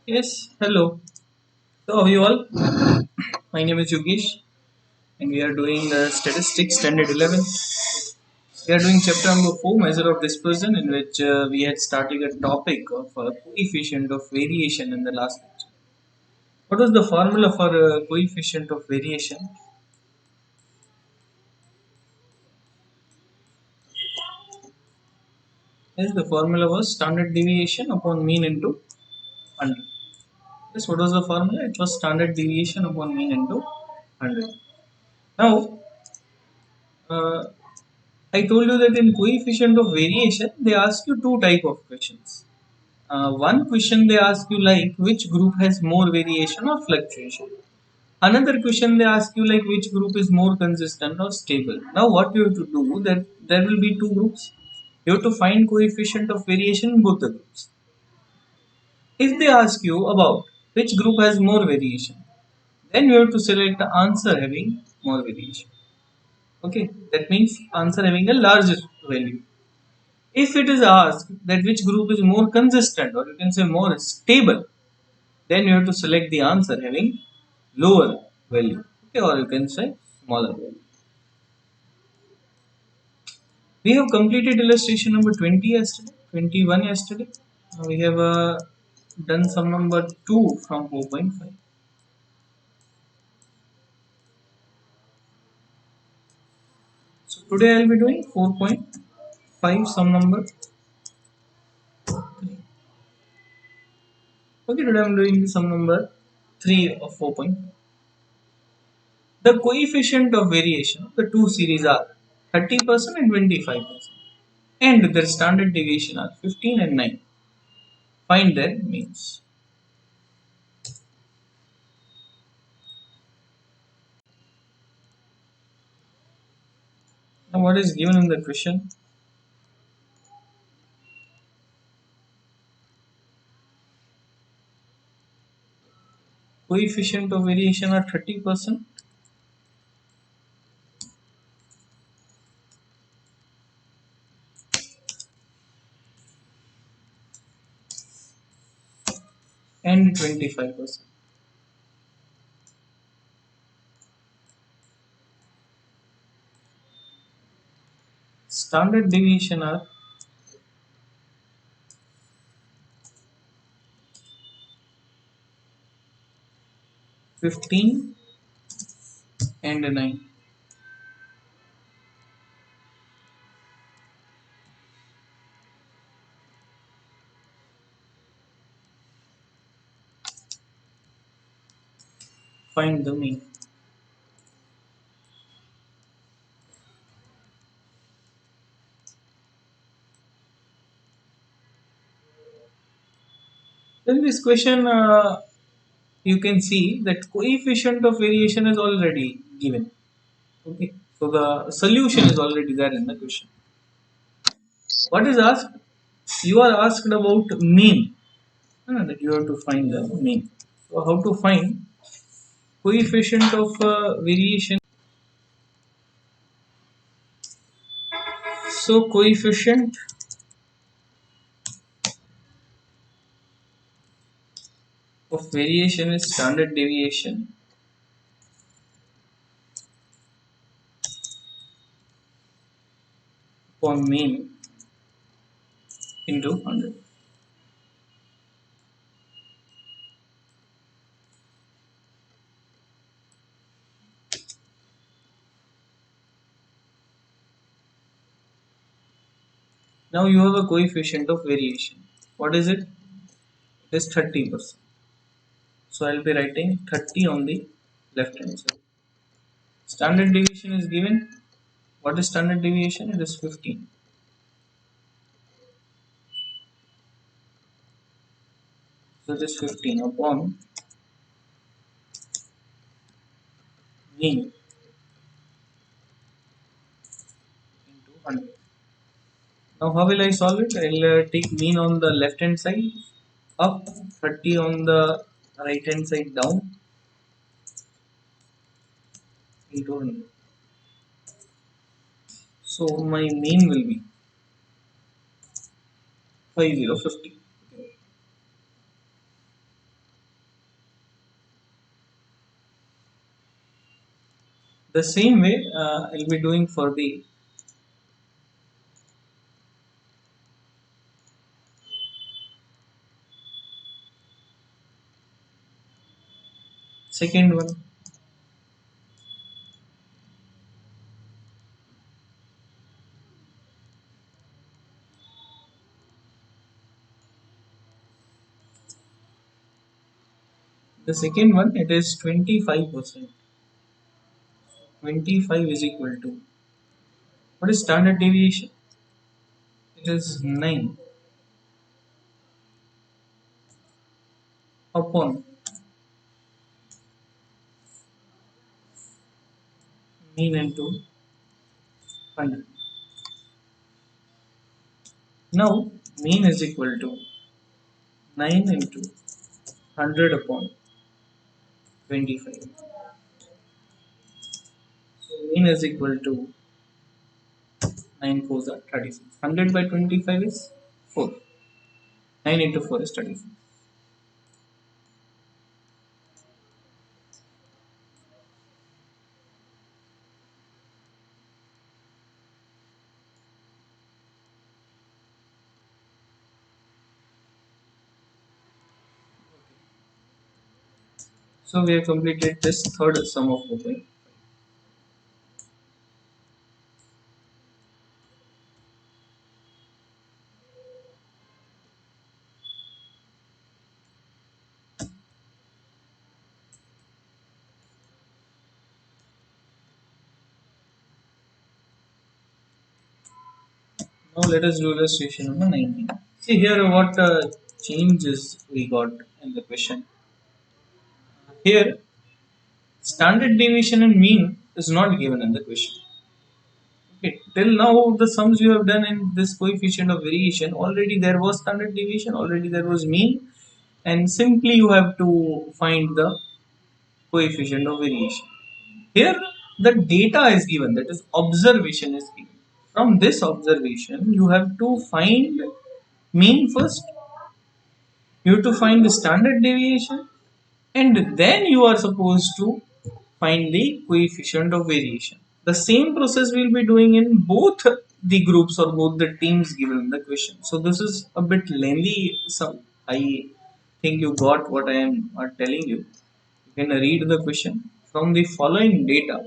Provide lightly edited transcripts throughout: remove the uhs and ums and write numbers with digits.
Yes, hello. So, how are you all? My name is Yogesh, and we are doing Statistics Standard 11. We are doing chapter number 4, Measure of Dispersion, in which we had started a topic of coefficient of variation in the last lecture. What was the formula for coefficient of variation? Yes, the formula was standard deviation upon mean into 100. Yes, what was the formula? It was standard deviation upon mean into 100. Now, uh, I told you that in coefficient of variation, they ask you two type of questions. One question they ask you like which group has more variation or fluctuation. Another question they ask you like which group is more consistent or stable. Now what you have to do that there will be two groups. You have to find coefficient of variation in both the groups. If they ask you about which group has more variation, then you have to select the answer having more variation. Okay, that means answer having a larger value. If it is asked that which group is more consistent or you can say more stable, then you have to select the answer having lower value, okay, or you can say smaller value. We have completed illustration number 20 yesterday, 21 yesterday. Now we have done sum number 2 from 4.5. So today I will be doing 4.5 sum number 3. Okay, today I am doing the sum number 3 of 4.5. The coefficient of variation of the two series are 30% and 25%, and their standard deviation are 15 and 9. Find their means. Now, what is given in the question? Coefficient of variation are 30% and 25%. Standard deviation are 15 and 9. Find the mean. In this question, you can see that coefficient of variation is already given. Okay, so the solution is already there in the question. What is asked? You are asked about mean. That you have to find the mean. So how to find coefficient of variation? So coefficient of variation is standard deviation upon mean into 100. Now you have a coefficient of variation. What is it? It is 30%. So I'll be writing 30 on the left hand side. Standard deviation is given. What is standard deviation? It is 15. So it is 15 upon mean into 100. Now how will I solve it? I'll take mean on the left hand side up, 30 on the right hand side down into 100. So my mean will be 5050. The same way I'll be doing for the second one. The second one, it is 25%. 25 is equal to, what is standard deviation? It is 9 upon mean into 100. Now mean is equal to 9 into 100 upon 25. So mean is equal to 9 4s are 36. 100 by 25 is 4. 9 into 4 is 36. So we have completed this third sum of 4. Now let us do illustration number 19. See here what changes we got in the question. Here standard deviation and mean is not given in the question. Okay, till now the sums you have done in this coefficient of variation, already there was standard deviation, already there was mean, and simply you have to find the coefficient of variation. Here the data is given, that is observation is given. From this observation you have to find mean first, you have to find the standard deviation, and then you are supposed to find the coefficient of variation. The same process we'll be doing in both the groups or both the teams given in the question. So this is a bit lengthy. So I think you got what I am telling you. You can read the question. From the following data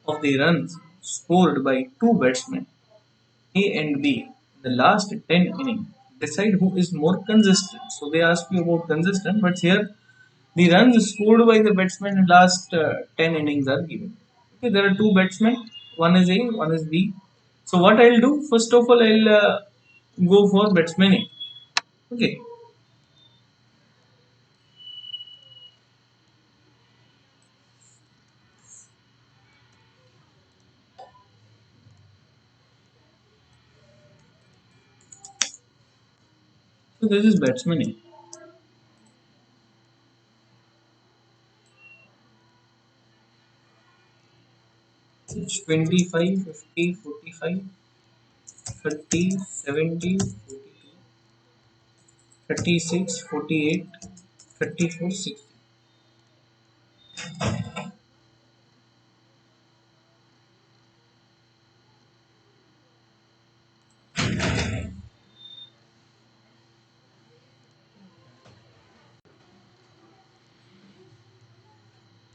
of the runs scored by two batsmen, A and B, the last 10 innings, decide who is more consistent. So they ask you about consistent, but here the runs scored by the batsmen in last 10 innings are given. Okay, there are two batsmen, one is A, one is B. So what I'll do, first of all, I'll go for batsman A. Okay, so this is batsman A. It's 25, 50, 45, 30, 70, 42, 36, 48, 34, 60.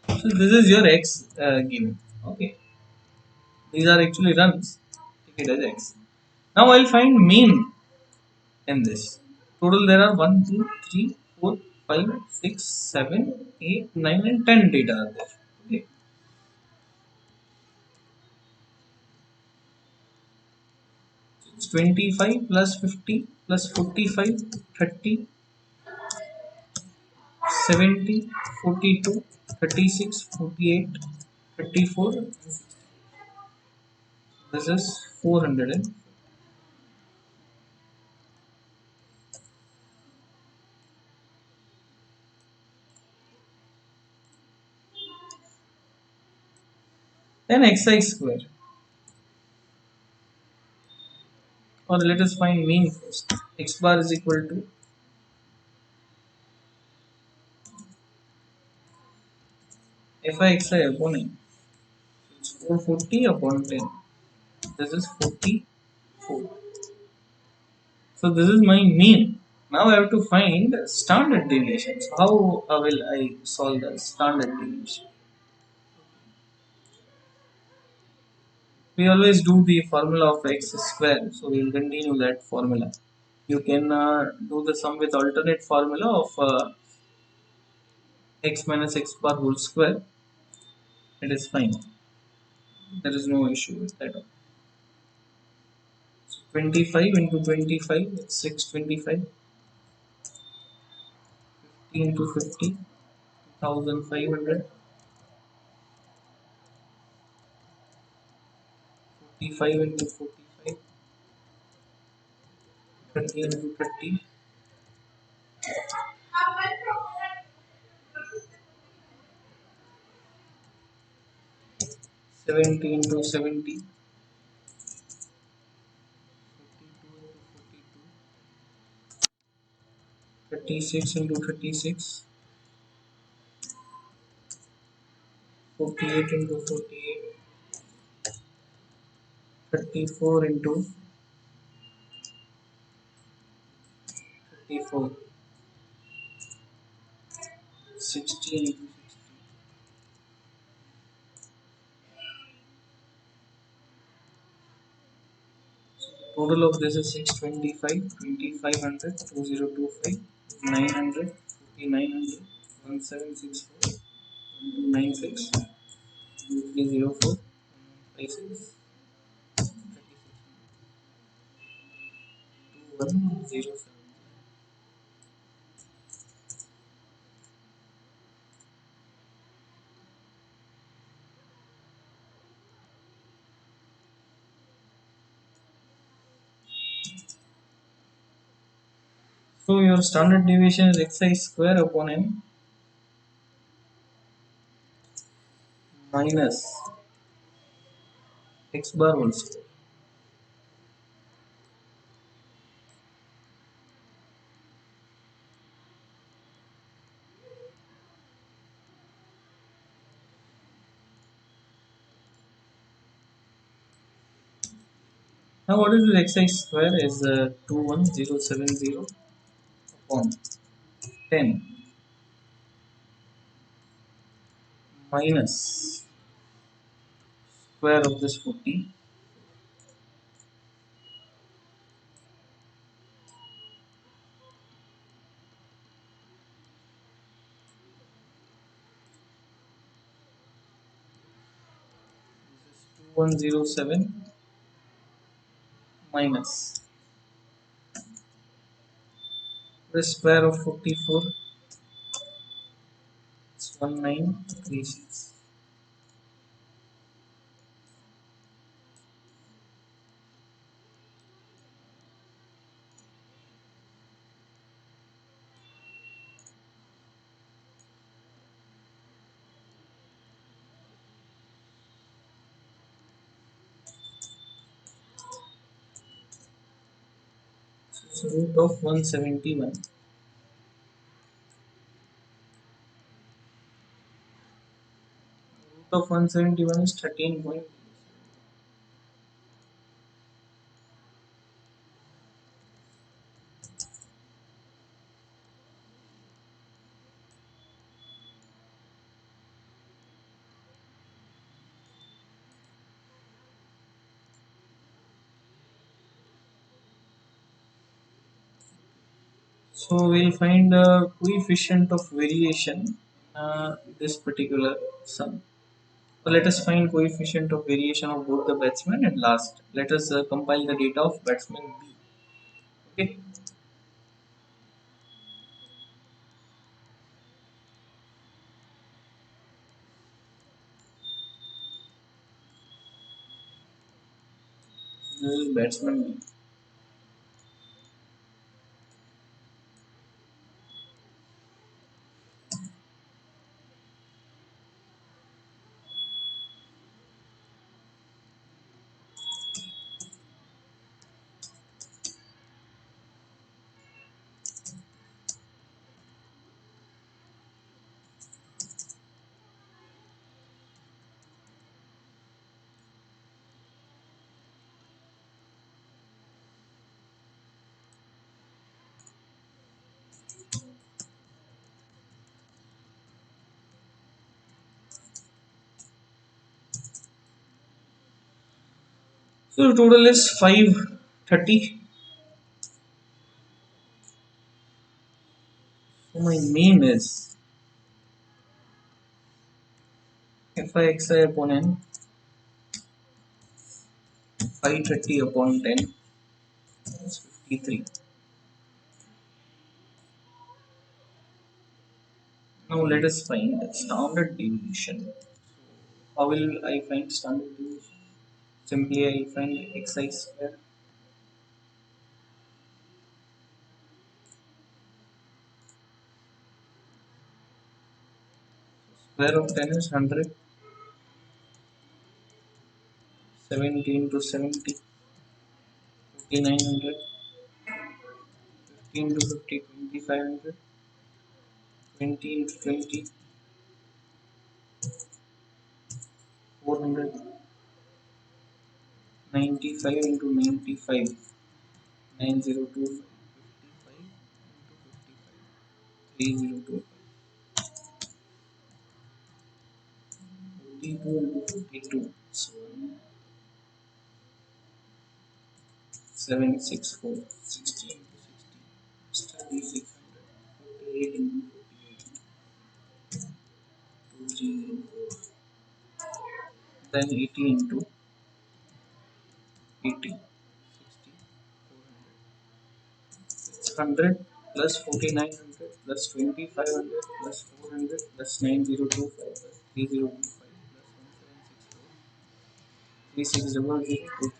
So this is your X given. Okay, these are actually runs. Take it as X. Now I'll find mean in this. Total there are 1, 2, 3, 4, 5, 6, 7, 8, 9, and 10 data are there. Okay. It's 25 plus 50 plus 45, 30, 70, 42, 36, 48, 34, and 60. This is 400. And then xi square. Or let us find mean first. X bar is equal to fi xi upon n. 440 upon 10. This is 44. So this is my mean. Now I have to find standard deviation. So how will I solve the standard deviation? We always do the formula of x square. So we will continue that formula. You can do the sum with alternate formula of x minus x bar whole square. It is fine. There is no issue with that. So 25 into 25, it's 625. 50 into 50, 1500. 45 into 45, 30 into 30, 70 into 70, 42 into 42, 36 into 36, 48 into 48, 34 into 34, 60 into 60. Total of this is 625, 2500, 2025, 900, 4900, 1764, 1296, 2304, 56, 2107. So your standard deviation is xi square upon n minus x bar whole square. Now what is this xi square is 21070 upon 10 minus square of this 40. This is 2107 minus the square of 44. It's 1936. So root of 171. Root of 171 is 13 point. So we'll find the coefficient of variation this particular sum. So let us find coefficient of variation of both the batsmen and last. Let us compile the data of batsman B. Okay. This is batsman B. So the total is 530. So my mean is fi upon n, 530 upon 10 is 53. Now let us find standard deviation. How will I find standard deviation? Simply I find xi square. Square of 10 is 100. 70 into 70, 4900. 50 into 50, 2500. 20 into 20, 400. 95 into 95, 9025. 55 into 55, 3025. 42 into 42, so 764. 60 into 60, 3600. 48 into 48, 2304. Then 80 into 80, 60, 400. It's 100 plus 4900 plus 2500 plus 400 plus 9025 plus 3025 plus 1764 3600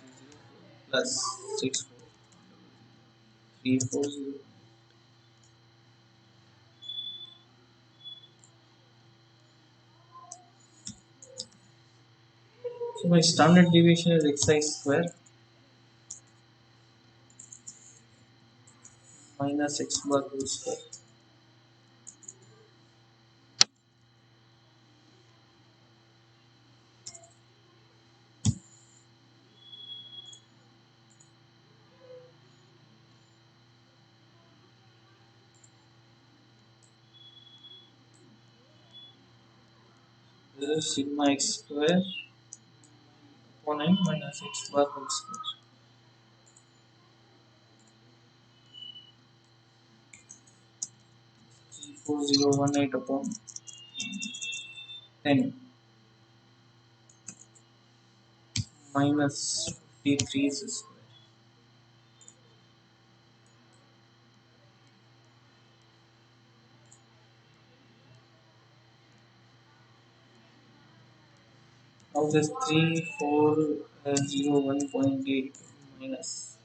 plus 64340. So my standard deviation is xi square minus x bar whole square. This is sigma x square upon n minus x bar whole square. 34018 upon 10 minus 53 square. Now this 3401.8 minus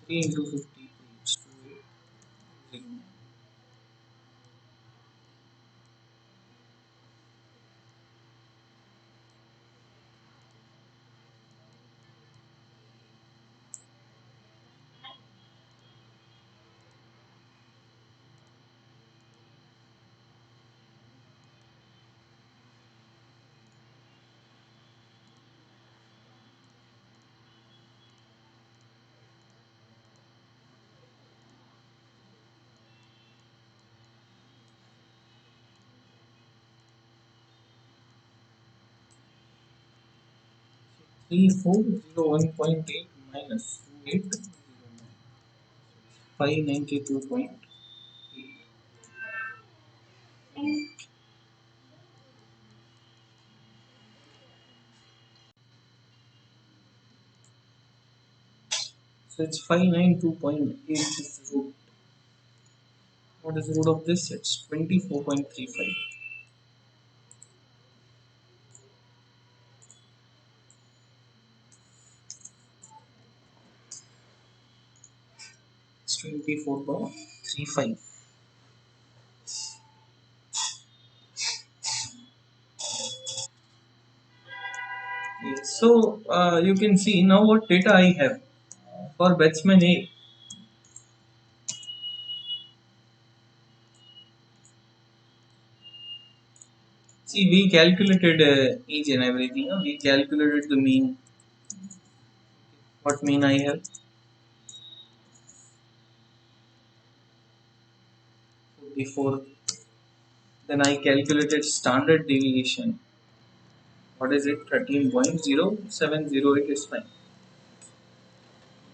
53 into 53 is 2809. 3401.8 minus 2809, 592.8. So it's 592.8 is the root. What is the root of this? It's 24.35. It's 24.35. Yes. So you can see now what data I have for batsman A. See, we calculated each and everything. We calculated the mean. What mean I have? Before then I calculated standard deviation. What is it? 13.0708 is fine.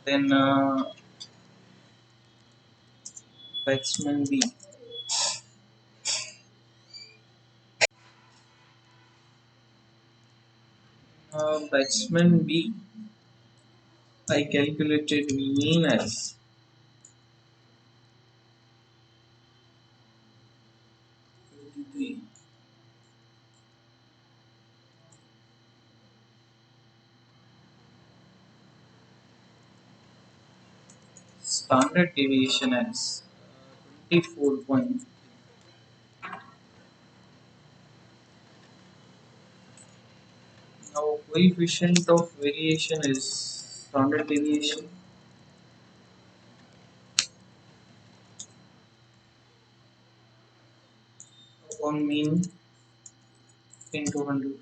Then batsman B. Batsman B. I calculated mean as 53. Standard deviation as 24 point. Now coefficient of variation is standard deviation upon mean into 100.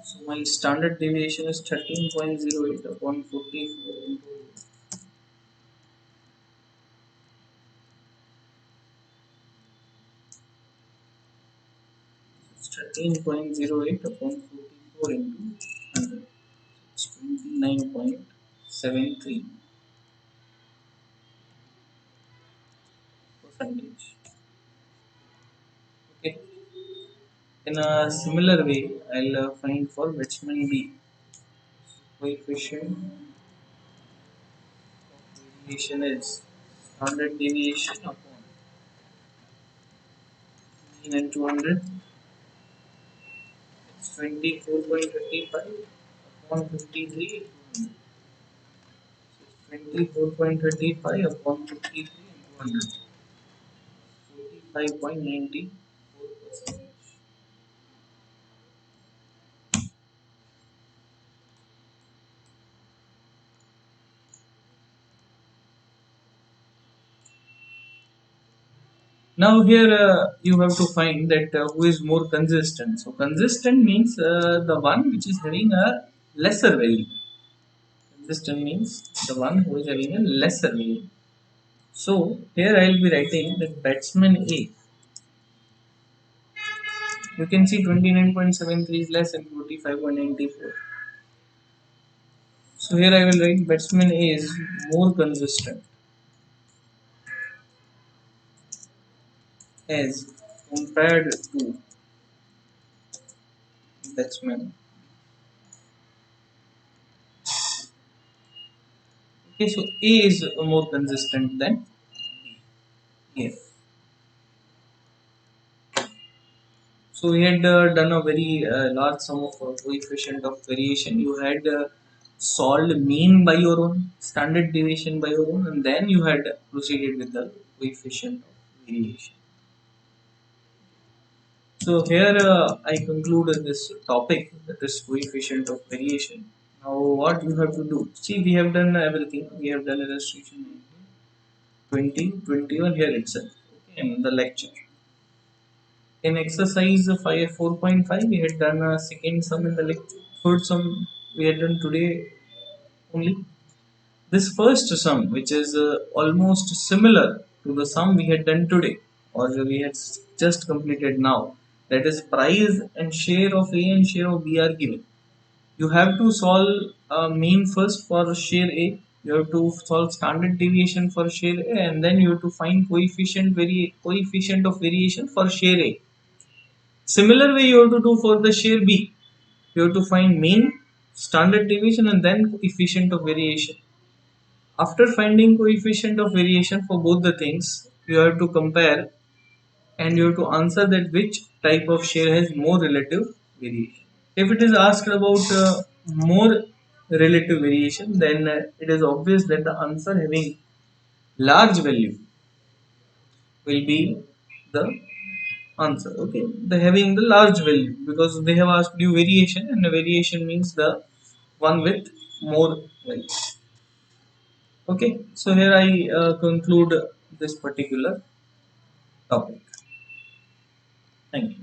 So my standard deviation is 13.08 upon 44 into 13.08 upon 44 into 100. It's 29.73 percentage. Okay. In a similar way, I'll find for batsman B. Coefficient of variation is standard deviation upon mean and 200. It's 24.35 upon 53. 24.35 upon 53 into 100. 45.94%. Now here you have to find that who is more consistent. So consistent means the one which is having a lesser value. Consistent means the one who is having a lesser value. So here I will be writing that batsman A. You can see 29.73 is less than 45.94. So here I will write batsman A is more consistent as compared to batsman. Okay, so A is more consistent than B. Yes. So we had done a very large sum of coefficient of variation. You had solved mean by your own, standard deviation by your own, and then you had proceeded with the coefficient of variation. So here I concluded this topic, that is coefficient of variation. Now what you have to do? See, we have done everything. We have done illustration 20, 21 here itself, okay, in the lecture. In exercise 5 4.5 we had done a second sum in the lecture. Third sum we had done today only. This first sum, which is almost similar to the sum we had done today, or we had just completed now, that is price and share of A and share of B are given. You have to solve mean first for share A. You have to solve standard deviation for share A, and then you have to find coefficient of variation for share A. Similar way you have to do for the share B. You have to find mean, standard deviation, and then coefficient of variation. After finding coefficient of variation for both the things, you have to compare and you have to answer that which type of share has more relative variation. If it is asked about more relative variation, then it is obvious that the answer having large value will be the answer. Okay, the having the large value, because they have asked you variation, and the variation means the one with more value. Okay, so here I conclude this particular topic. Thank you.